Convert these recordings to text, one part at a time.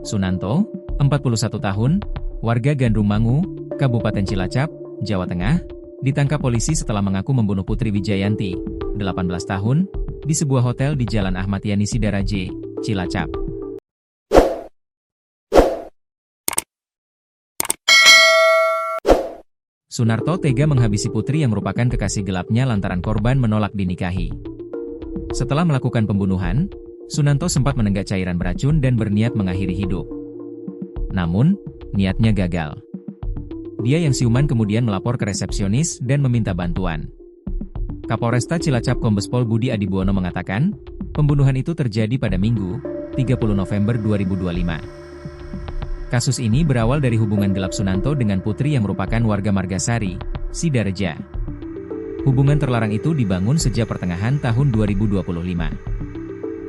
Sunanto, 41 tahun, warga Gandrung Mangu, Kabupaten Cilacap, Jawa Tengah, ditangkap polisi setelah mengaku membunuh Putri Wijayanti, 18 tahun, di sebuah hotel di Jalan Ahmad Yani Sidaraje, Cilacap. Sunarto tega menghabisi Putri yang merupakan kekasih gelapnya lantaran korban menolak dinikahi. Setelah melakukan pembunuhan, Sunanto sempat menenggak cairan beracun dan berniat mengakhiri hidup. Namun, niatnya gagal. Dia yang siuman kemudian melapor ke resepsionis dan meminta bantuan. Kapolresta Cilacap Kombes Pol Budi Adibuono mengatakan, pembunuhan itu terjadi pada Minggu, 30 November 2025. Kasus ini berawal dari hubungan gelap Sunanto dengan Putri yang merupakan warga Margasari, Sidareja. Hubungan terlarang itu dibangun sejak pertengahan tahun 2025.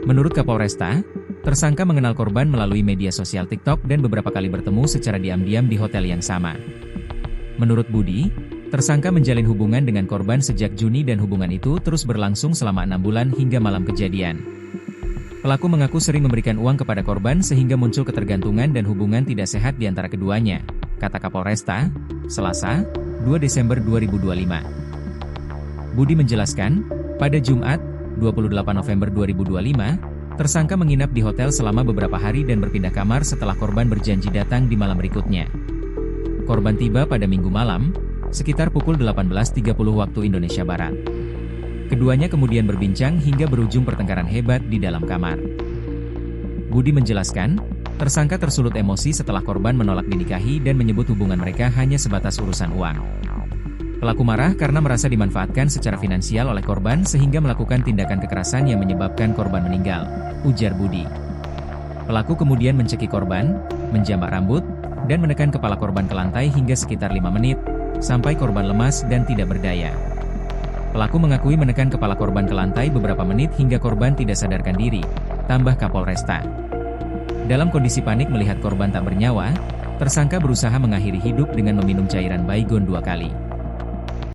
Menurut Kapolresta, tersangka mengenal korban melalui media sosial TikTok dan beberapa kali bertemu secara diam-diam di hotel yang sama. Menurut Budi, tersangka menjalin hubungan dengan korban sejak Juni dan hubungan itu terus berlangsung selama 6 bulan hingga malam kejadian. Pelaku mengaku sering memberikan uang kepada korban sehingga muncul ketergantungan dan hubungan tidak sehat di antara keduanya, kata Kapolresta, Selasa, 2 Desember 2025. Budi menjelaskan, pada Jumat, 28 November 2025, tersangka menginap di hotel selama beberapa hari dan berpindah kamar setelah korban berjanji datang di malam berikutnya. Korban tiba pada Minggu malam, sekitar pukul 18.30 waktu Indonesia Barat. Keduanya kemudian berbincang hingga berujung pertengkaran hebat di dalam kamar. Budi menjelaskan, tersangka tersulut emosi setelah korban menolak dinikahi dan menyebut hubungan mereka hanya sebatas urusan uang. Pelaku marah karena merasa dimanfaatkan secara finansial oleh korban sehingga melakukan tindakan kekerasan yang menyebabkan korban meninggal, ujar Budi. Pelaku kemudian mencekik korban, menjambak rambut, dan menekan kepala korban ke lantai hingga sekitar 5 menit, sampai korban lemas dan tidak berdaya. Pelaku mengakui menekan kepala korban ke lantai beberapa menit hingga korban tidak sadarkan diri, tambah Kapolresta. Dalam kondisi panik melihat korban tak bernyawa, tersangka berusaha mengakhiri hidup dengan meminum cairan Baygon 2 kali.